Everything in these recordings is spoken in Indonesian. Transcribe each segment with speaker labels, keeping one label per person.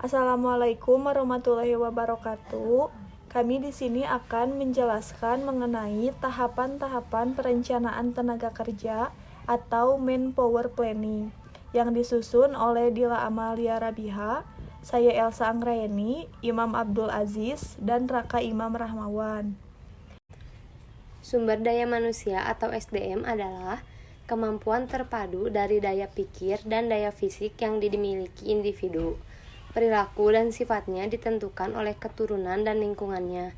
Speaker 1: Assalamualaikum warahmatullahi wabarakatuh. Kami di sini akan menjelaskan mengenai tahapan-tahapan perencanaan tenaga kerja atau Manpower Planning yang disusun oleh Dila Amalia Rabiha, saya Elsa Anggraeni, Imam Abdul Aziz, dan Raka Imam Rahmawan.
Speaker 2: Sumber daya manusia atau SDM adalah kemampuan terpadu dari daya pikir dan daya fisik yang dimiliki individu. Perilaku dan sifatnya ditentukan oleh keturunan dan lingkungannya,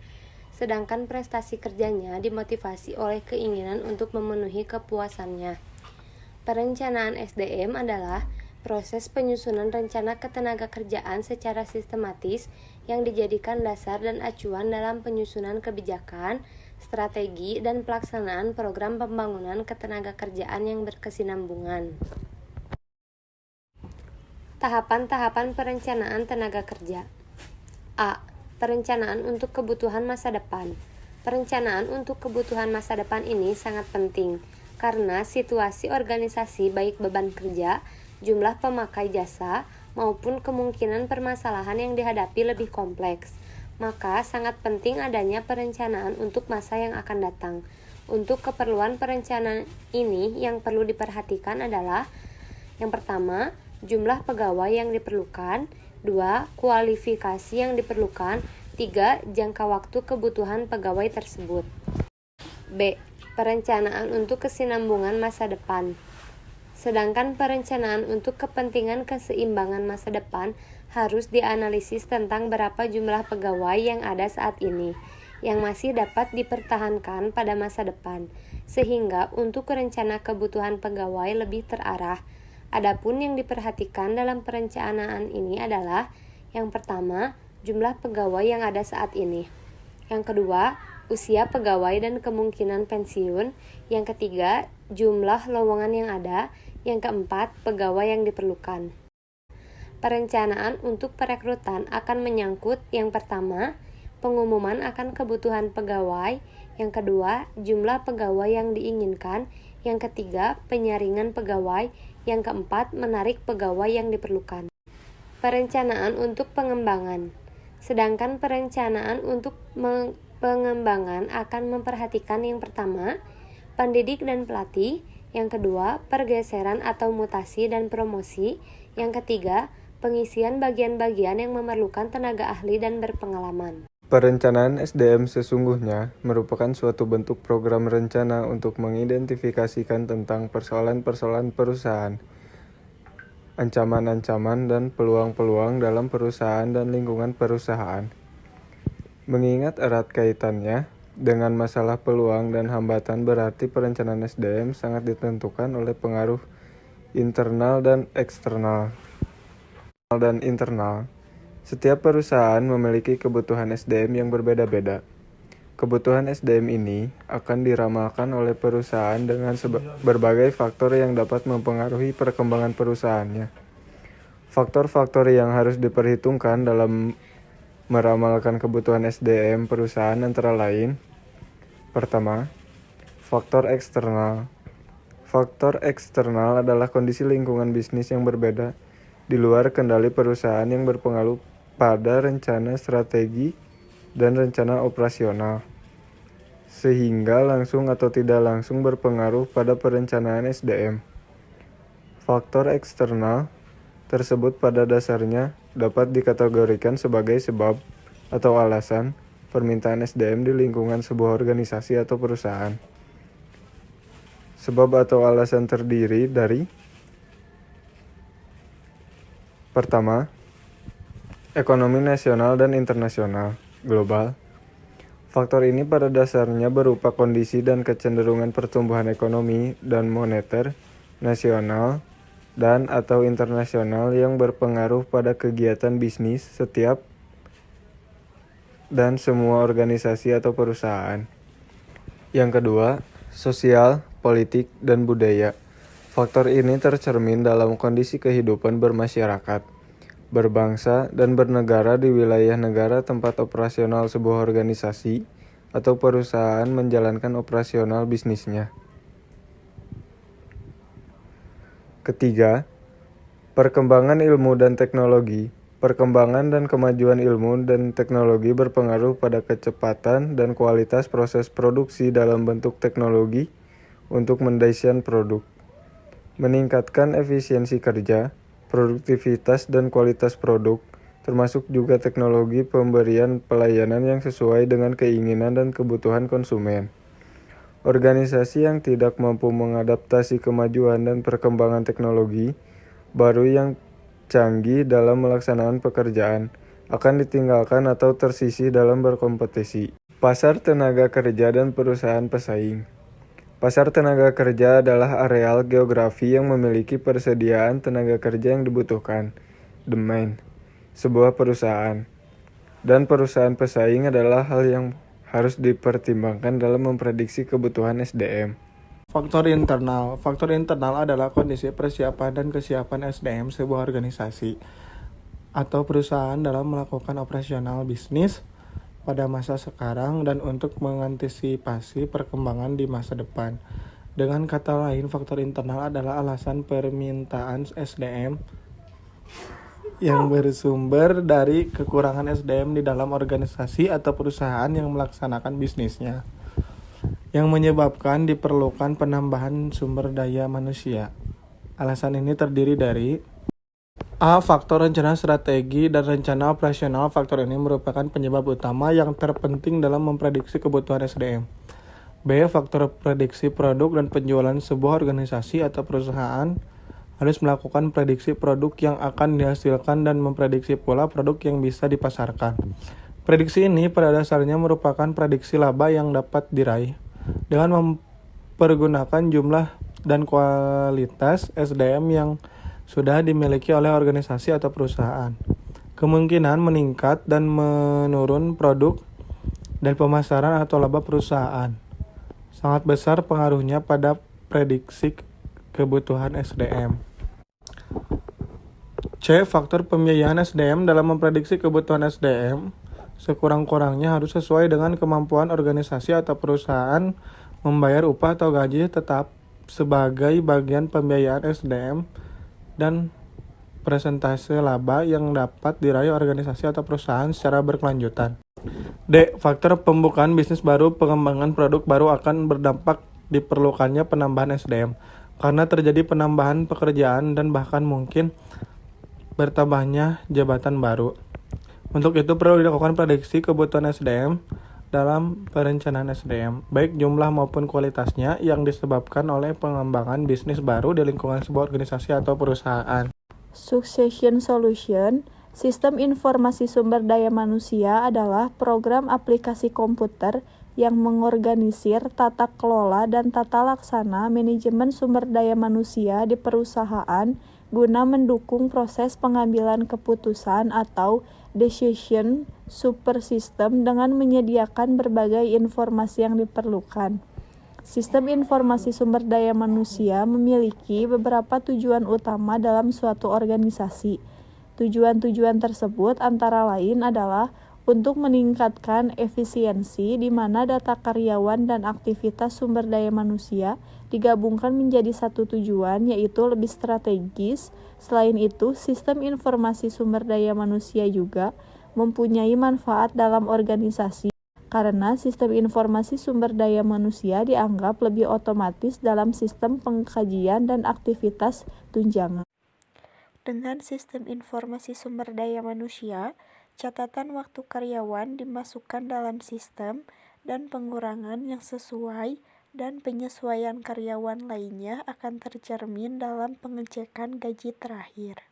Speaker 2: sedangkan prestasi kerjanya dimotivasi oleh keinginan untuk memenuhi kepuasannya. Perencanaan SDM adalah proses penyusunan rencana ketenagakerjaan secara sistematis yang dijadikan dasar dan acuan dalam penyusunan kebijakan, strategi, dan pelaksanaan program pembangunan ketenagakerjaan yang berkesinambungan. Tahapan-tahapan perencanaan tenaga kerja. A. Perencanaan untuk kebutuhan masa depan. Perencanaan untuk kebutuhan masa depan ini sangat penting karena situasi organisasi baik beban kerja, jumlah pemakai jasa, maupun kemungkinan permasalahan yang dihadapi lebih kompleks. Maka sangat penting adanya perencanaan untuk masa yang akan datang. Untuk keperluan perencanaan ini yang perlu diperhatikan adalah yang pertama, jumlah pegawai yang diperlukan, 2. Kualifikasi yang diperlukan, 3. Jangka waktu kebutuhan pegawai tersebut. B. Perencanaan untuk kesinambungan masa depan. Sedangkan perencanaan untuk kepentingan keseimbangan masa depan harus dianalisis tentang berapa jumlah pegawai yang ada saat ini, yang masih dapat dipertahankan pada masa depan, sehingga untuk rencana kebutuhan pegawai lebih terarah. Adapun yang diperhatikan dalam perencanaan ini adalah yang pertama, jumlah pegawai yang ada saat ini. Yang kedua, usia pegawai dan kemungkinan pensiun. Yang ketiga, jumlah lowongan yang ada. Yang keempat, pegawai yang diperlukan. Perencanaan untuk perekrutan akan menyangkut yang pertama, pengumuman akan kebutuhan pegawai. Yang kedua, jumlah pegawai yang diinginkan. Yang ketiga, penyaringan pegawai. Yang keempat, menarik pegawai yang diperlukan. Perencanaan untuk pengembangan. Sedangkan perencanaan untuk pengembangan akan memperhatikan yang pertama, pendidik dan pelatih. Yang kedua, pergeseran atau mutasi dan promosi. Yang ketiga, pengisian bagian-bagian yang memerlukan tenaga ahli dan berpengalaman.
Speaker 3: Perencanaan SDM sesungguhnya merupakan suatu bentuk program rencana untuk mengidentifikasikan tentang persoalan-persoalan perusahaan, ancaman-ancaman dan peluang-peluang dalam perusahaan dan lingkungan perusahaan. Mengingat erat kaitannya dengan masalah peluang dan hambatan, berarti perencanaan SDM sangat ditentukan oleh pengaruh internal dan eksternal. Setiap perusahaan memiliki kebutuhan SDM yang berbeda-beda. Kebutuhan SDM ini akan diramalkan oleh perusahaan dengan berbagai faktor yang dapat mempengaruhi perkembangan perusahaannya. Faktor-faktor yang harus diperhitungkan dalam meramalkan kebutuhan SDM perusahaan antara lain: pertama, faktor eksternal. Faktor eksternal adalah kondisi lingkungan bisnis yang berbeda di luar kendali perusahaan yang berpengaruh pada rencana strategi dan rencana operasional, sehingga langsung atau tidak langsung berpengaruh pada perencanaan SDM. Faktor eksternal tersebut pada dasarnya dapat dikategorikan sebagai sebab atau alasan permintaan SDM di lingkungan sebuah organisasi atau perusahaan. Sebab atau alasan terdiri dari: pertama, ekonomi nasional dan internasional, global. Faktor ini pada dasarnya berupa kondisi dan kecenderungan pertumbuhan ekonomi dan moneter nasional dan atau internasional yang berpengaruh pada kegiatan bisnis setiap dan semua organisasi atau perusahaan. Yang kedua, sosial, politik, dan budaya. Faktor ini tercermin dalam kondisi kehidupan bermasyarakat, berbangsa, dan bernegara di wilayah negara tempat operasional sebuah organisasi atau perusahaan menjalankan operasional bisnisnya. Ketiga, perkembangan ilmu dan teknologi. Perkembangan dan kemajuan ilmu dan teknologi berpengaruh pada kecepatan dan kualitas proses produksi dalam bentuk teknologi untuk mendesain produk, meningkatkan efisiensi kerja, produktivitas dan kualitas produk, termasuk juga teknologi pemberian pelayanan yang sesuai dengan keinginan dan kebutuhan konsumen. Organisasi yang tidak mampu mengadaptasi kemajuan dan perkembangan teknologi baru yang canggih dalam melaksanakan pekerjaan akan ditinggalkan atau tersisih dalam berkompetisi. Pasar tenaga kerja dan perusahaan pesaing. Pasar tenaga kerja adalah areal geografi yang memiliki persediaan tenaga kerja yang dibutuhkan, demand, sebuah perusahaan. Dan perusahaan pesaing adalah hal yang harus dipertimbangkan dalam memprediksi kebutuhan SDM.
Speaker 4: Faktor internal. Faktor internal adalah kondisi persiapan dan kesiapan SDM sebuah organisasi atau perusahaan dalam melakukan operasional bisnis pada masa sekarang dan untuk mengantisipasi perkembangan di masa depan. Dengan kata lain, faktor internal adalah alasan permintaan SDM yang bersumber dari kekurangan SDM di dalam organisasi atau perusahaan yang melaksanakan bisnisnya, yang menyebabkan diperlukan penambahan sumber daya manusia. Alasan ini terdiri dari A. Faktor rencana strategi dan rencana operasional. Faktor ini merupakan penyebab utama yang terpenting dalam memprediksi kebutuhan SDM. B. Faktor prediksi produk dan penjualan. Sebuah organisasi atau perusahaan harus melakukan prediksi produk yang akan dihasilkan dan memprediksi pula produk yang bisa dipasarkan. Prediksi ini pada dasarnya merupakan prediksi laba yang dapat diraih dengan mempergunakan jumlah dan kualitas SDM yang sudah dimiliki oleh organisasi atau perusahaan. Kemungkinan meningkat dan menurun produk dan pemasaran atau laba perusahaan sangat besar pengaruhnya pada prediksi kebutuhan SDM. C. Faktor pembiayaan SDM. Dalam memprediksi kebutuhan SDM, sekurang-kurangnya harus sesuai dengan kemampuan organisasi atau perusahaan membayar upah atau gaji tetap sebagai bagian pembiayaan SDM dan persentase laba yang dapat diraih organisasi atau perusahaan secara berkelanjutan. D. Faktor pembukaan bisnis baru. Pengembangan produk baru akan berdampak diperlukannya penambahan SDM karena terjadi penambahan pekerjaan dan bahkan mungkin bertambahnya jabatan baru. Untuk itu perlu dilakukan prediksi kebutuhan SDM dalam perencanaan SDM, baik jumlah maupun kualitasnya yang disebabkan oleh pengembangan bisnis baru di lingkungan sebuah organisasi atau perusahaan.
Speaker 1: Succession Solution. Sistem informasi sumber daya manusia adalah program aplikasi komputer yang mengorganisir tata kelola dan tata laksana manajemen sumber daya manusia di perusahaan guna mendukung proses pengambilan keputusan atau decision support system dengan menyediakan berbagai informasi yang diperlukan. Sistem informasi sumber daya manusia memiliki beberapa tujuan utama dalam suatu organisasi. Tujuan-tujuan tersebut antara lain adalah untuk meningkatkan efisiensi di mana data karyawan dan aktivitas sumber daya manusia digabungkan menjadi satu tujuan, yaitu lebih strategis. Selain itu, sistem informasi sumber daya manusia juga mempunyai manfaat dalam organisasi karena sistem informasi sumber daya manusia dianggap lebih otomatis dalam sistem pengkajian dan aktivitas tunjangan. Dengan sistem informasi sumber daya manusia, catatan waktu karyawan dimasukkan dalam sistem dan pengurangan yang sesuai dan penyesuaian karyawan lainnya akan tercermin dalam pengecekan gaji terakhir.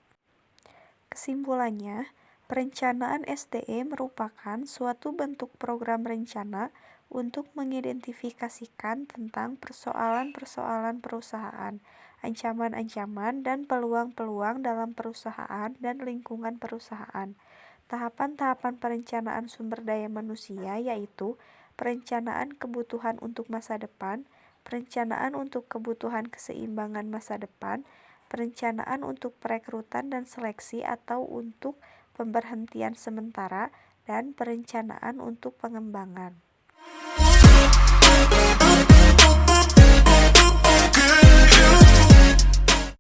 Speaker 1: Kesimpulannya, perencanaan SDM merupakan suatu bentuk program rencana untuk mengidentifikasikan tentang persoalan-persoalan perusahaan, ancaman-ancaman dan peluang-peluang dalam perusahaan dan lingkungan perusahaan. Tahapan-tahapan perencanaan sumber daya manusia yaitu perencanaan kebutuhan untuk masa depan, perencanaan untuk kebutuhan keseimbangan masa depan, perencanaan untuk perekrutan dan seleksi atau untuk pemberhentian sementara, dan perencanaan untuk pengembangan.